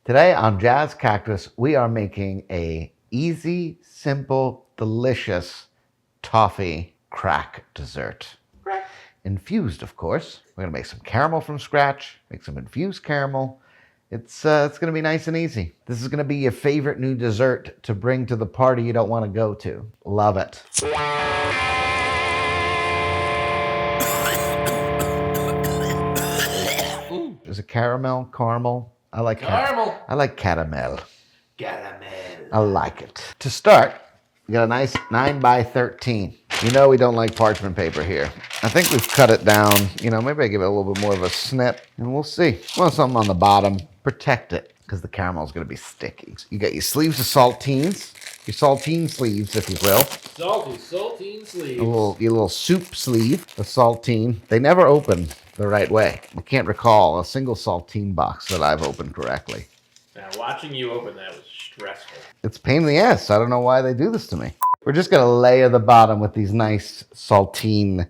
Today on Jazz Cactus, we are making a easy, simple, delicious toffee crack dessert. Crack. Infused, of course. We're gonna make some caramel from scratch, make some infused caramel. It's gonna be nice and easy. This is gonna be your favorite new dessert to bring to the party you don't want to go to. Love it. Is it caramel? Caramel? Caramel. I like caramel. Caramel. I like it. To start, we got a nice 9 by 13. You know we don't like parchment paper here. I think we've cut it down. Maybe I give it a little bit more of a snip, and we'll see. Want something on the bottom. Protect it, because the caramel is going to be sticky. You got your sleeves of saltines. Your saltine sleeves, if you will. Saltine sleeves. Your little soup sleeve of saltine. They never open the right way. I can't recall a single saltine box that I've opened correctly. Now, watching you open that was stressful. It's a pain in the ass. I don't know why they do this to me. We're just going to layer the bottom with these nice saltine,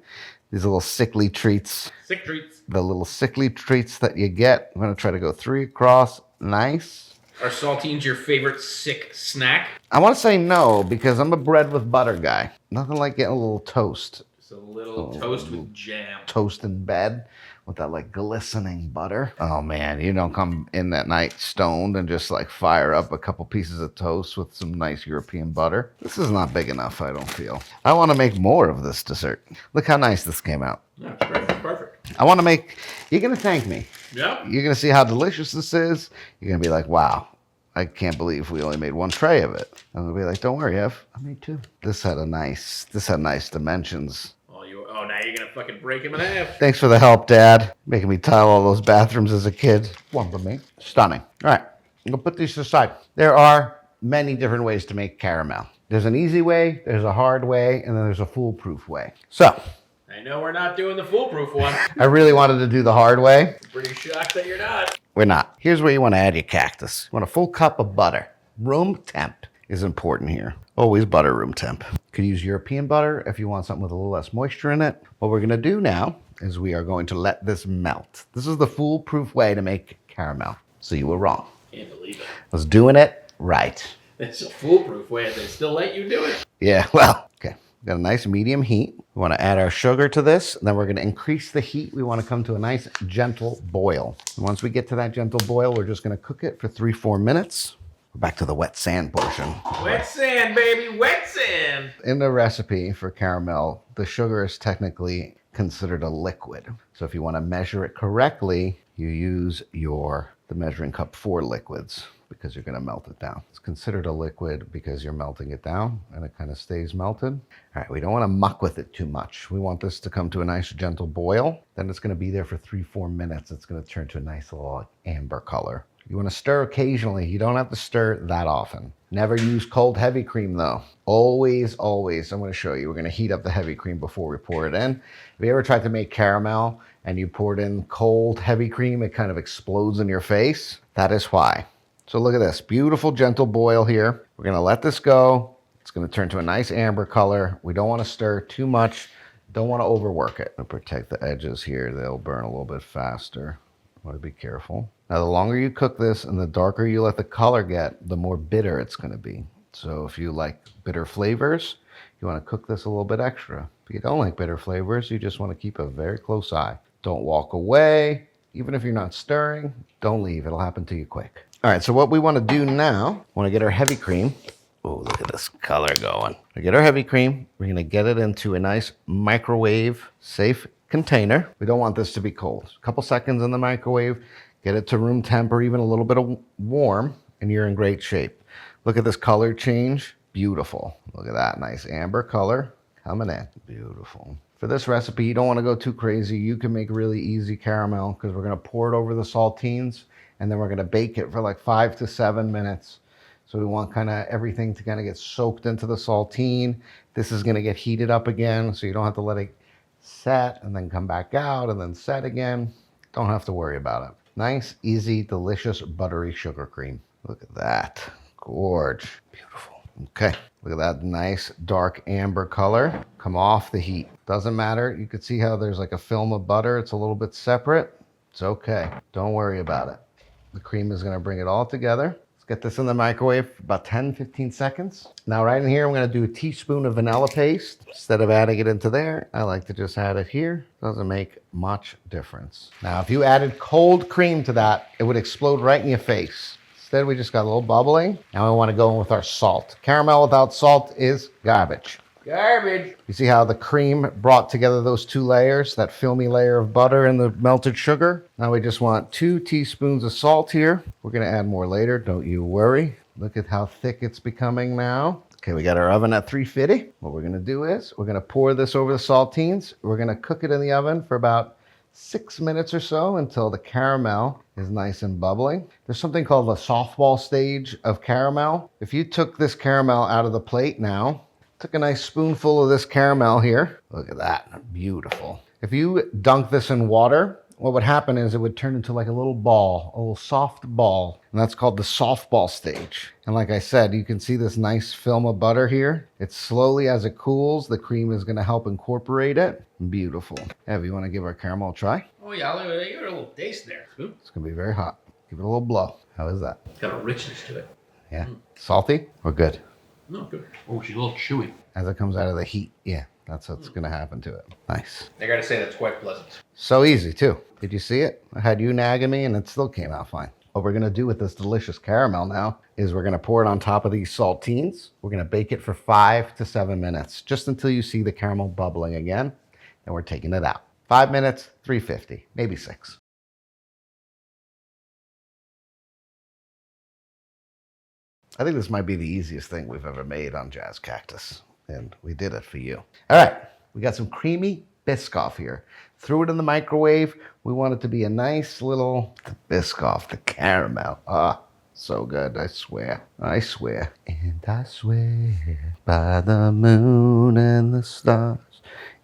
these little sickly treats. Sick treats. The little sickly treats that you get. I'm going to try to go 3 across. Nice. Are saltines your favorite sick snack? I want to say no, because I'm a bread with butter guy. Nothing like getting a little toast. Just a little toast with jam. Toast in bed with that like glistening butter. Oh man, you don't come in that night stoned and just like fire up a couple pieces of toast with some nice European butter. This is not big enough, I don't feel. I want to make more of this dessert. Look how nice this came out. Yeah, it's perfect. Perfect. I want to make, you're going to thank me. Yeah. You're going to see how delicious this is. You're going to be like, wow, I can't believe we only made 1 tray of it. I'm going to be like, don't worry, Ev, I made 2. This had nice dimensions. Oh, now you're going to fucking break him in half. Thanks for the help, Dad. Making me tile all those bathrooms as a kid. One for me. Stunning. All right, I'm going to put these aside. There are many different ways to make caramel. There's an easy way, there's a hard way, and then there's a foolproof way. So, I know we're not doing the foolproof one. I really wanted to do the hard way. I'm pretty shocked that you're not. We're not. Here's where you want to add your cactus. You want a full cup of butter. Room temp is important here. Always butter room temp. You could use European butter if you want something with a little less moisture in it. What we're going to do now is we are going to let this melt. This is the foolproof way to make caramel. So you were wrong. Can't believe it. I was doing it right. It's a foolproof way. They still let you do it. Yeah, well, okay. We've got a nice medium heat. We want to add our sugar to this. And then we're going to increase the heat. We want to come to a nice gentle boil. And once we get to that gentle boil, we're just going to cook it for 3-4 minutes. We're back to the wet sand portion. Wet sand, baby. Wet sand. In the recipe for caramel, the sugar is technically considered a liquid. So if you want to measure it correctly, you use the measuring cup for liquids, because you're going to melt it down. It's considered a liquid because you're melting it down and it kind of stays melted. All right, we don't want to muck with it too much. We want this to come to a nice gentle boil. Then it's going to be there for 3-4 minutes. It's going to turn to a nice little amber color. You want to stir occasionally. You don't have to stir that often. Never use cold heavy cream though. Always, always, I'm going to show you. We're going to heat up the heavy cream before we pour it in. Have you ever tried to make caramel and you poured in cold heavy cream? It kind of explodes in your face. That is why. So look at this, beautiful gentle boil here. We're gonna let this go. It's gonna turn to a nice amber color. We don't wanna stir too much. Don't wanna overwork it. To protect the edges here, they'll burn a little bit faster. Want to be careful. Now the longer you cook this and the darker you let the color get, the more bitter it's gonna be. So if you like bitter flavors, you wanna cook this a little bit extra. If you don't like bitter flavors, you just wanna keep a very close eye. Don't walk away. Even if you're not stirring, don't leave. It'll happen to you quick. All right, so what we want to do now, want to get our heavy cream. Oh, look at this color going. We get our heavy cream. We're going to get it into a nice microwave safe container. We don't want this to be cold. A couple seconds in the microwave, get it to room temp or even a little bit of warm, and you're in great shape. Look at this color change. Beautiful. Look at that nice amber color coming in. Beautiful. For this recipe, you don't want to go too crazy. You can make really easy caramel because we're going to pour it over the saltines and then we're going to bake it for like 5 to 7 minutes. So we want kind of everything to kind of get soaked into the saltine. This is going to get heated up again, so you don't have to let it set and then come back out and then set again. Don't have to worry about it. Nice, easy, delicious, buttery sugar cream. Look at that. Gorge. Beautiful. Okay. Look at that nice dark amber color. Come off the heat. Doesn't matter. You can see how there's like a film of butter. It's a little bit separate. It's okay. Don't worry about it. The cream is going to bring it all together. Let's get this in the microwave for about 10-15 seconds. Now right in here, I'm going to do a teaspoon of vanilla paste. Instead of adding it into there, I like to just add it here. Doesn't make much difference. Now, if you added cold cream to that, it would explode right in your face. Instead, we just got a little bubbling. Now we want to go in with our salt. Caramel without salt is garbage. Garbage. You see how the cream brought together those two layers, that filmy layer of butter and the melted sugar? Now we just want 2 teaspoons of salt here. We're going to add more later, don't you worry. Look at how thick it's becoming now. Okay, we got our oven at 350. What we're going to do is we're going to pour this over the saltines. We're going to cook it in the oven for about 6 minutes or so until the caramel is nice and bubbling. There's something called the softball stage of caramel. If you took this caramel out of the plate now, took a nice spoonful of this caramel here. Look at that, beautiful. If you dunk this in water, what would happen is it would turn into like a little ball, a little soft ball. And that's called the softball stage. And like I said, you can see this nice film of butter here. It's slowly, as it cools, the cream is gonna help incorporate it. Beautiful. Ev, you wanna give our caramel a try? Oh yeah, look at a little taste there. Ooh. It's gonna be very hot. Give it a little blow. How is that? It's got a richness to it. Yeah. Salty or good? No, good. Oh, she's a little chewy. As it comes out of the heat, yeah, that's what's gonna happen to it. Nice. I gotta say that's quite pleasant. So easy too. Did you see it? I had you nagging me and it still came out fine. What we're gonna do with this delicious caramel now is we're gonna pour it on top of these saltines. We're gonna bake it for 5 to 7 minutes, just until you see the caramel bubbling again. Then we're taking it out. 5 minutes, 350, maybe 6. I think this might be the easiest thing we've ever made on Jazz Cactus, and we did it for you. All right, we got some creamy Biscoff here. Threw it in the microwave. We want it to be a nice little Biscoff, the caramel. Ah, so good, I swear. I swear. And I swear by the moon and the stars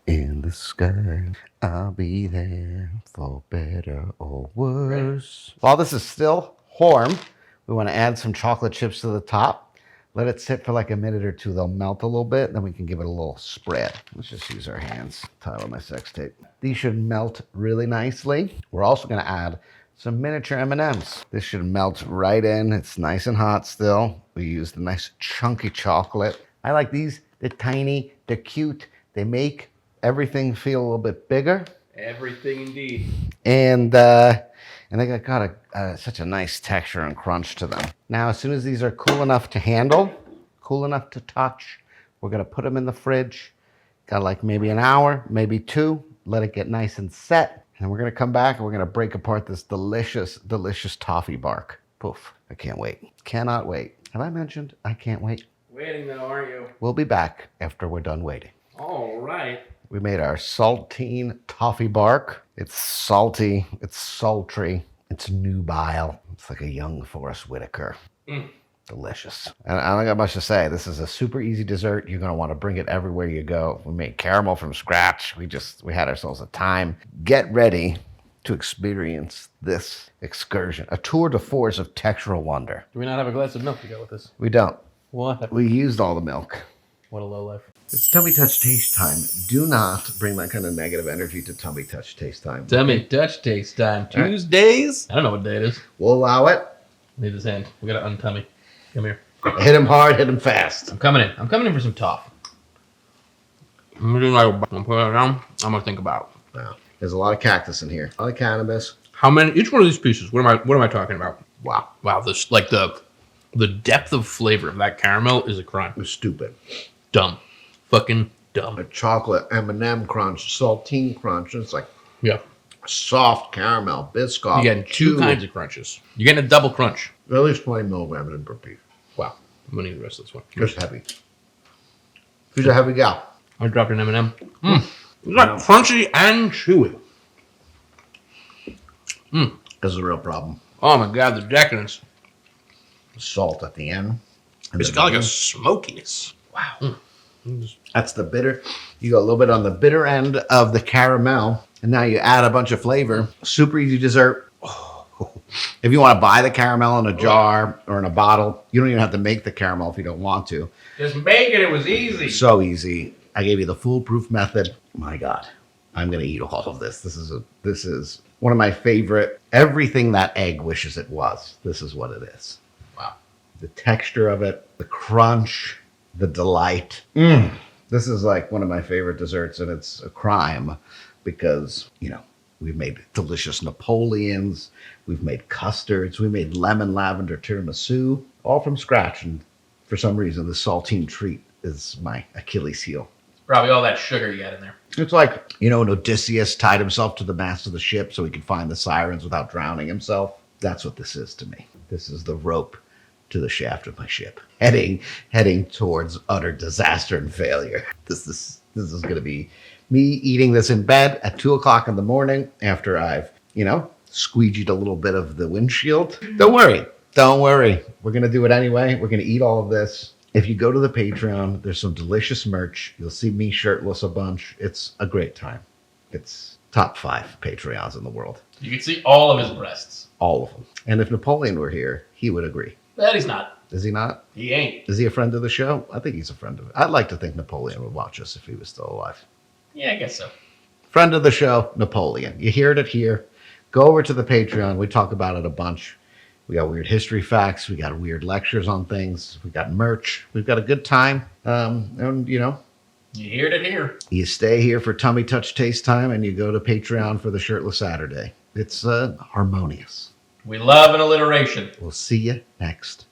in the sky, I'll be there for better or worse. While this is still warm, we want to add some chocolate chips to the top. Let it sit for like a minute or two. They'll melt a little bit. Then we can give it a little spread. Let's just use our hands. Tie on my sex tape. These should melt really nicely. We're also going to add some miniature M&Ms. This should melt right in. It's nice and hot still. We used a nice chunky chocolate. I like these. They're tiny. They're cute. They make everything feel a little bit bigger. Everything indeed. And they got such a nice texture and crunch to them. Now, as soon as these are cool enough to handle, cool enough to touch, we're gonna put them in the fridge. Got like maybe an hour, maybe 2. Let it get nice and set. And we're gonna come back and we're gonna break apart this delicious, delicious toffee bark. Poof, I can't wait. Cannot wait. Have I mentioned I can't wait? Waiting though, aren't you? We'll be back after we're done waiting. All right. We made our saltine toffee bark. It's salty, it's sultry, it's nubile. It's like a young Forrest Whitaker. Delicious. And I don't got much to say. This is a super easy dessert. You're gonna want to bring it everywhere you go. We made caramel from scratch. We had ourselves a time. Get ready to experience this excursion, a tour de force of textural wonder. Do we not have a glass of milk to go with this? We don't. What? We used all the milk. What a low life. It's Tummy Touch Taste Time. Do not bring that kind of negative energy to Tummy Touch Taste Time. Tummy touch taste time. Tuesdays? I don't know what day it is. We'll allow it. Need his hand. We gotta untummy. Come here. Hit him hard, hit him fast. I'm coming in. I'm coming in for some toffee. I'm gonna put it down. I'm gonna think about it. Wow. There's a lot of cactus in here. A lot of cannabis. How many? Each one of these pieces. What am I talking about? Wow. Wow. This like the depth of flavor of that caramel is a crime. It was stupid. Dumb. Fucking dumb. A chocolate M&M crunch, saltine crunch. It's like Yeah. soft caramel, Biscoff. You're getting two kinds of crunches. You're getting a double crunch. At least 20 milligrams in per piece. Wow. I'm gonna eat the rest of this one. Just heavy. She's a heavy gal. I dropped an M&M. It's like crunchy and chewy. This is a real problem. Oh my god, the decadence. Salt at the end. It's got like a smokiness. Wow. That's the bitter. You go a little bit on the bitter end of the caramel, and now you add a bunch of flavor. Super easy dessert. If you want to buy the caramel in a jar or in a bottle, you don't even have to make the caramel if you don't want to. Just make it. It was easy. So easy. I gave you the foolproof method. My God, I'm gonna eat all of this. This is One of my favorite, everything that egg wishes it was. This is what it is. Wow. The texture of it, the crunch, the delight. This is like one of my favorite desserts, and it's a crime because, we've made delicious Napoleons, we've made custards, we made lemon lavender tiramisu, all from scratch. And for some reason, the saltine treat is my Achilles heel. Probably all that sugar you got in there. It's like, when Odysseus tied himself to the mast of the ship so he could find the sirens without drowning himself. That's what this is to me. This is the rope to the shaft of my ship, heading towards utter disaster and failure. This is going to be me eating this in bed at 2:00 in the morning after I've, squeegeed a little bit of the windshield. Don't worry. We're going to do it anyway. We're going to eat all of this. If you go to the Patreon, there's some delicious merch. You'll see me shirtless a bunch. It's a great time. It's top 5 Patreons in the world. You can see all of his breasts. All of them. And if Napoleon were here, he would agree. But he's not. Is he not? He ain't. Is he a friend of the show? I think he's a friend of it. I'd like to think Napoleon would watch us if he was still alive. Yeah, I guess so. Friend of the show, Napoleon. You heard it here. Go over to the Patreon. We talk about it a bunch. We got weird history facts. We got weird lectures on things. We got merch. We've got a good time. And, You heard it here. you stay here for Tummy Touch Taste Time, and you go to Patreon for the Shirtless Saturday. It's harmonious. We love an alliteration. We'll see you next